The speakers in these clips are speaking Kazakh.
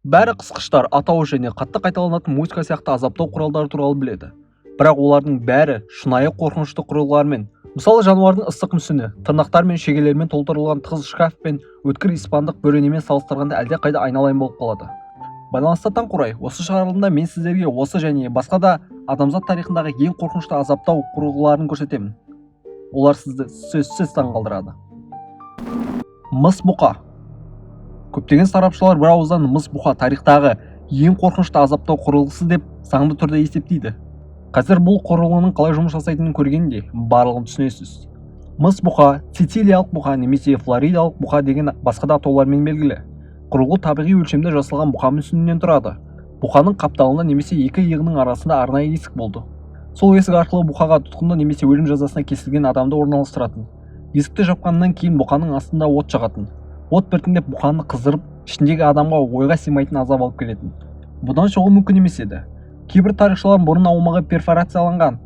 Бәрі қысқыштар, атауы және қатты қайталанатын музыка сияқты азаптау құралдары туралы біледі. Бірақ олардың бәрі шынайы қорқынышты құрылғылармен. Мысалы, жануардың ыстық мүсіні, тырнақтар мен шегелермен толтырылған тығыз шкаф пен өткір испандық бөренемен салыстырғанда әлдеқайда айналайын болып қалады. Байланыстан құрай, осы шығарылымда мен сіздерге осы және басқа да адамзат тарихындағы ең қорқынышты азаптау құрылғыларын көрсетемін. Олар сізді сөзсіз таңғалдырады. Мыс бұқа. Көптеген сарапшылар бір ауыздан мыс бұқа тарихтағы ең қорқынышты азаптау құрылғысы деп заңды түрде есептейді. Қазір бұл құрылғының қалай жұмыс жасайтынын көргенде барлығын түсінесіз. Мыс бұқа, сицилиялық бұқа немесе флоридалық бұқа деген басқа да атаулармен белгілі. Құрылғы табиғи өлшемде жасалған бұқа мүсінінен тұрады. Бұқаның қапталында немесе екі иығының арасында арнайы есік болды. Сол есік арқылы бұқаға тұтқынды немесе өлім жазасына кесілген адамды орналастыратын. Есікті жапқаннан кейін бұқаның астында от жағатын. От біртіндеп бұқаны қыздырып, ішіндегі адамға ойға сыймайтын азап алып келетін. Бұдан шығу мүмкін емес еді. Кейбір тарихшылар бұрын аумағы перфорацияланған.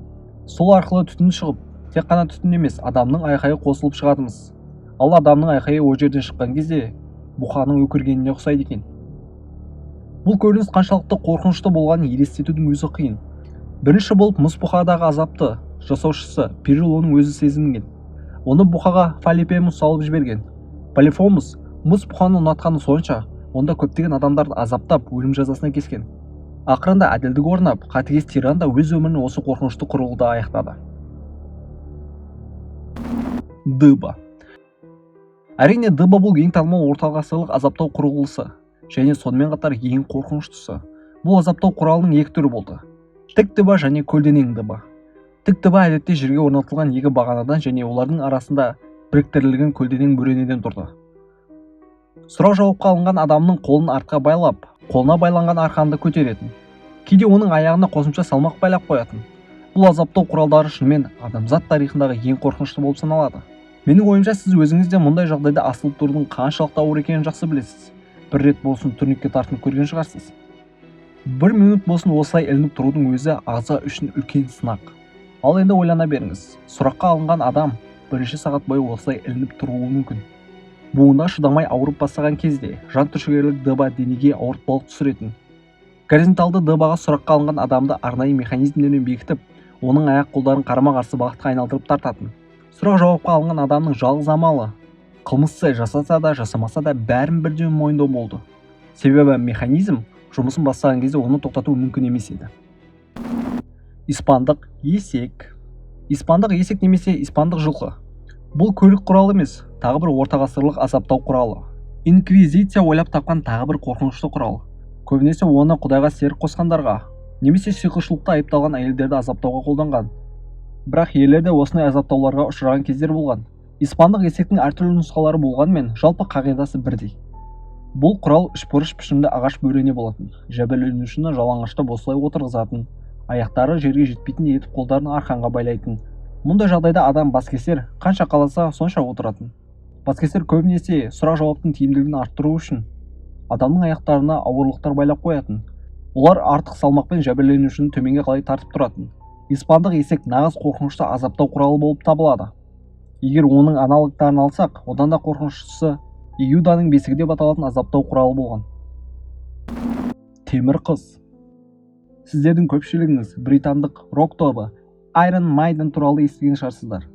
Сол арқылы түтін шығып, тек қана түтін емес, адамның айқайы қосылып шығатымыз. Ал адамның айқайы о жерден шыққан кезде бұқаның өкіргеніне ұқсайды екен. Бұл көрініс қаншалықты қорқынышты болғанын елестетудің өзі қиын. Бірінші болып мыс бұқадағы азапты жасаушысы Перил оның өзі сезінген. Оны бұқаға Полифемус салып жіберген. Полифемус мыс бұқаны ұнатқаны сонша, онда көптеген адамдарды азаптап өлім жазасына кескен. Ақырында әділдік орнап, қатыгез тиран да өз өмірін осы қорқынышты құрылғыда аяқтады. Дыба. Әрине, дыба бұл ең танымал ортағасырлық азаптау құрылғысы, және сонымен қатар ең қорқыныштысы. Бұл азаптау құралының екі түрі болды: тік дыба және көлденең дыба. Тік дыба әдетте жерге орнатылған екі бағанадан және олардың арасында біріктірілген көлденең бөренеден тұрды. Сұрақ жауапқа алынған адамның қолын артқа байлап, қолына байланған арқанды көтеретін. Кейде оның аяғына қосымша салмақ байлап қоятын. Бұл азаптау құралдары шынымен адамзат тарихындағы ең қорқынышты болып саналады. Менің ойымша, сіз өзіңіз де мұндай жағдайда асылып тұрудың қаншалықты ауыр екенін жақсы білесіз. Бір рет болсын турникке тартынып көрген шығарсыз. Бір минут болсын осылай ілініп тұрудың өзі ағза үшін үлкен сынақ. Ал енді ойлана беріңіз, сұраққа алынған адам бірінші сағат бойы осылай ілініп тұруы мүмкін. Буынға шыдамай ауырып бастаған кезде жан түршігерлік дыба денеге ауыртпалық түсіретін. Горизонталды дыбаға сұраққа алынған адамды арнайы механизмдермен бекітіп, оның аяқ қолдарын қарама-қарсы бағытқа айналдырып тартатын. Сұрақ жауапқа алынған адамның жалғыз амалы қылмысты жасаса да жасамаса да бәрін бірден мойындау болды. Себебі механизм жұмысын бастаған кезде оны тоқтату мүмкін емес еді. Испандық есек. Испандық есек немесе испандық жылқы. Бұл көлік құралы емес, тағы бір ортағасырлық азаптау құралы. Инквизиция ойлап тапқан тағы бір қорқынышты құрал. Көбінесе оны құдайға серік қосқандарға немесе сиқыршылықта айыпталған әйелдерді азаптауға қолданған. Бірақ ерлер де осындай азаптауларға ұшыраған кездер болған. Испандық есектің әртүрлі нұсқалары болғанмен, жалпы қағидасы бірдей. Бұл құрал үшбұрыш пішімді ағаш бөрене болатын. Жәбірленушіні жалаңаштап осылай отырғызатын. Аяқтары жерге жетпейтін етіп қолдарын арқанға байлайтын. Мұндай жағдайда адам баскесер қанша қаласа сонша отыратын. Баскесер көбінесе сұрақ жауаптың тиімділігін арттыру үшін адамның аяқтарына ауырлықтар байлап қоятын. Олар артық салмақпен жәбірленушіні төменге қалай тартып тұратын. Испандық есек нағыз қорқынышты азаптау құралы болып табылады. Егер оның аналогтарын алсақ, одан да қорқыныштысы Иуданың бесігі деп аталатын азаптау құралы болған. Темір қыз. Сіздердің көпшілігіңіз британдық рок тобы Iron Maiden туралы естіген шығарсыздар.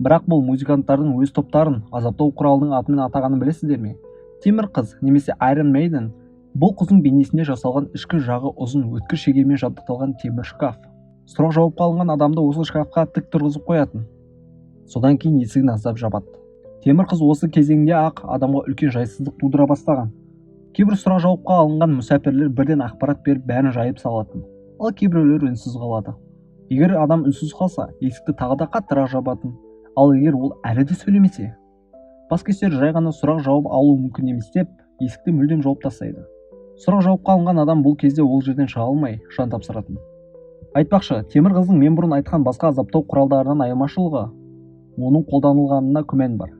Бірақ бұл музыканттардың өз топтарын азаптау құралының атымен атағанын білесіздер ме? Темір қыз немесе Iron Maiden бұл қыздың бейнесінде жасалған ішкі жағы ұзын өткір шегемен жабдықталған темір шкаф. Сұрақ жауапқа алынған адамды осы шкафқа тік тұрғызып қоятын. Содан кейін есігін аздап жабады. Темір қыз осы кезеңде ақ адамға үлкен жайсыздық тудыра бастаған. Кейбір сұрақ жауапқа алынған мүсәпірлер бірден ақпарат беріп бәрін жайып салатын. Ал кейбіреулер үнсіз қалады. Егер адам үнсіз қалса, есікті тағы да қаттырақ жабатын. Ал егер ол әлі де сөйлемесе, баскесер жай ғана сұрақ жауап алу мүмкін емес деп, есікті мүлдем жауып тастайды. Сұрақ жауапқа алынған адам бұл кезде ол жерден шыға алмай жан тапсыратын. Айтпақшы, темір қыздың мен бұрын айтқан басқа азаптау құралдарынан айырмашылығы оның қолданылғанына күмән бар.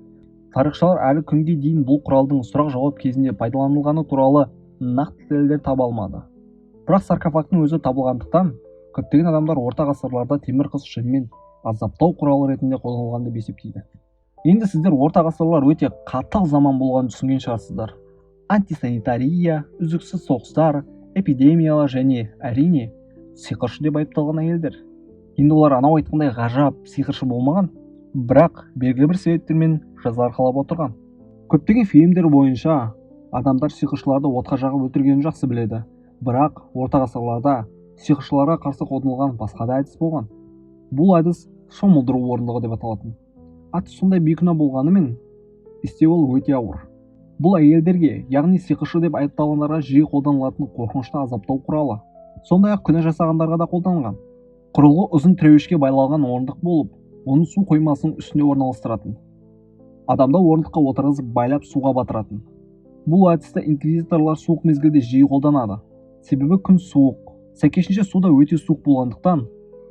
Тарихшылар әлі күнге дейін бұл құралдың сұрақ жауап кезінде пайдаланылғаны туралы нақты дәлелдер таба алмады. Бірақ саркофагтың өзі табылғандықтан, көптеген адамдар орта ғасырларда темір қыз шынымен азаптау құралы ретінде қолданылған деп есептейді. Енді сіздер орта ғасырлар өте қатал заман болғанын түсінген шығарсыздар. антисанитария, үздіксіз соғыстар, эпидемиялар және әрине сиқыршы деп айыпталған әйелдер. Енді олар анау айтқандай ғажап сиқыршы болмаған, бірақ белгілі бір себептермен жаза арқалап отырған. Көптеген фильмдер бойынша адамдар сиқыршыларды отқа жағып өлтіргенін жақсы біледі, бірақ орта ғасырларда сиқыршыларға қарсы қолданылған басқа да әдіс болған. Бұл әдіс шомылдыру орындығы деп аталатын. Аты сондай бейкүнә болғанымен, істеу ол өте ауыр. Бұл әйелдерге, яғни сиқыршы деп айыпталғандарға жиі қолданылатын қорқынышты азаптау құралы. Сондай-ақ күнә жасағандарға да қолданылған. Құрылғы ұзын тіреуішке байланған орындық болып, оны су қоймасының үстіне орналастыратын. Адамды орындыққа отырғызып байлап суға батыратын. Бұл әдісті инквизиторлар суық мезгілде жиі қолданады. Себебі күн суық, сәйкесінше суда өте суық болғандықтан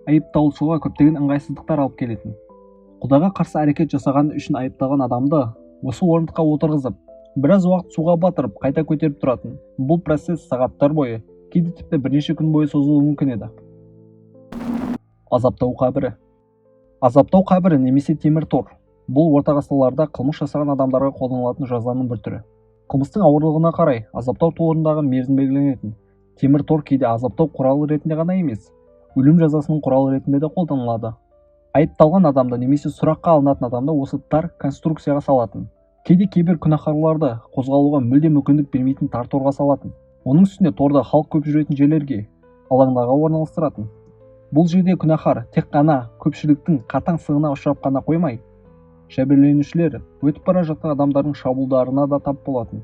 айыпталушыға көптеген ыңғайсыздықтар алып келетін. Құдайға қарсы әрекет жасағаны үшін айыпталған адамды осы орындыққа отырғызып, біраз уақыт суға батырып, қайта көтеріп тұратын. Бұл процесс сағаттар бойы, кейде тіпті бірнеше күн бойы созылуы мүмкін еді. Азаптау қабірі. Азаптау қабірі немесе темір тор. Бұл орта ғасырларда қылмыс жасаған адамдарға қолданылатын жазаның бір түрі. Қылмыстың ауырлығына қарай азаптау торындағы мерзім белгіленетін. Темір тор кейде азаптау құралы ретінде ғана емес, өлім жазасының құралы ретінде де қолданылады. Айыпталған адамды немесе сұраққа алынатын адамды осы тар конструкцияға салатын. Кейде кейбір күнәһарларды қозғалуға мүлде мүмкіндік бермейтін тар торға салатын. Оның үстіне торды халық көп жүретін жерлерге, алаңдарға орналастыратын. Бұл жерде күнәһар тек қана көпшіліктің қатаң сынына ұшырап қана қоймай, жәбірленушілер өтіп бара жатқан адамдардың шабуылдарына да тап болатын.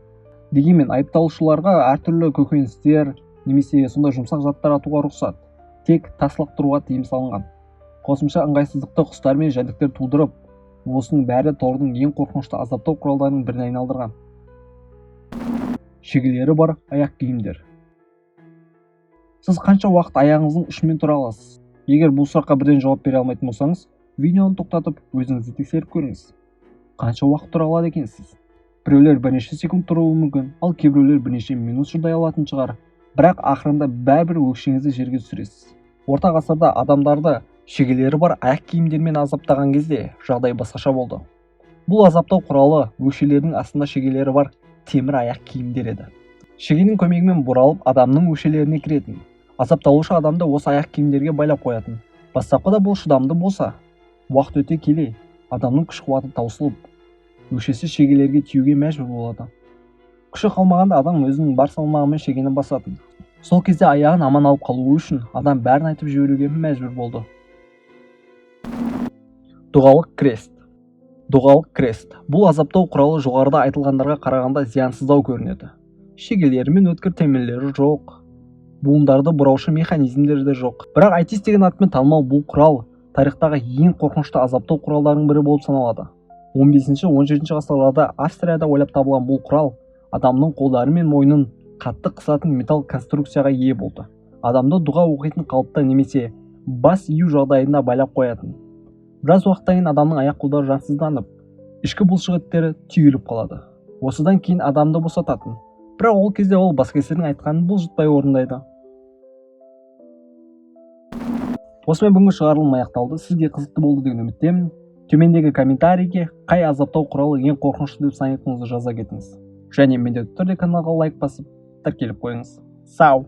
Дегенмен айыпталушыларға әртүрлі көкөністер немесе сондай жұмсақ заттар атуға рұқсат, тек тас лақтыруға тыйым салынған. Қосымша ыңғайсыздықты құстар мен жәндіктер тудырып, осының бәрі тордың ең қорқынышты азаптау құралдарының біріне айналдырған. Шегелері бар аяқ киімдер. Сіз қанша уақыт аяғыңыздың ұшымен тұра аласыз? Егер бұл сұраққа бірден жауап бере алмайтын болсаңыз, видеоны тоқтатып, өзіңізді тексеріп көріңіз. Қанша уақыт тұра алады екенсіз? Біреулер бірнеше секунд тұруы мүмкін, ал кейбіреулер бірнеше минут шыдай алатын шығар. Бірақ ақырында бәрібір өкшеңізді жерге түсіресіз. Орта ғасырда адамдарды шегелері бар аяқ киімдермен азаптаған кезде жағдай басқаша болды. Бұл азаптау құралы өкшелердің астында шегелері бар темір аяқ киімдер еді. Шегенің көмегімен бұралып адамның өкшелеріне кіретін. Азапталушы адамды осы аяқ киімдерге байлап қоятын. Бастапқыда бұл шыдамды болса, уақыт өте келе адамның күш қуаты таусылып, өкшесі шегелерге тиюге мәжбүр болады. Күші қалмағанда адам өзінің бар салмағымен шегені басатын. Сол кезде аяғын аман алып қалуы үшін адам бәрін айтып жіберуге мәжбүр болды. Дұғалық крест. Дұғалық крест. Бұл азаптау құралы жоғарыда айтылғандарға қарағанда зиянсыздау көрінеді. Шегелері мен өткір темірлері жоқ. Буындарды бұраушы механизмдері де жоқ. Бірақ айтис деген атпен танымал бұл құрал тарихтағы ең қорқынышты азаптау құралдарының бірі болып саналады. 15-17 ғасырларда Австрияда ойлап табылған бұл құрал адамның қолдары мен мойнын қатты қысатын металл конструкцияға ие болды. Адамды дұға оқитын қалыпта немесе бас ию жағдайында байлап қоятын. Біраз уақыттан кейін адамның аяқ қолдары жансызданып, ішкі бұлшық еттері түйіліп қалады. Осыдан кейін адамды босататын. Бірақ ол кезде ол басқасының айтқанын бұлжытпай орындайды. Осымен бүгінгі шығарылым аяқталды. Сізге қызықты болды деген үміттемін. Төмендегі комментарийге қай азаптау құралы ең қорқынышты деп санайтыныңызды жаза кетіңіз. Және міндетті түрде каналға лайк басып, тіркеліп қойыңыз. Сау!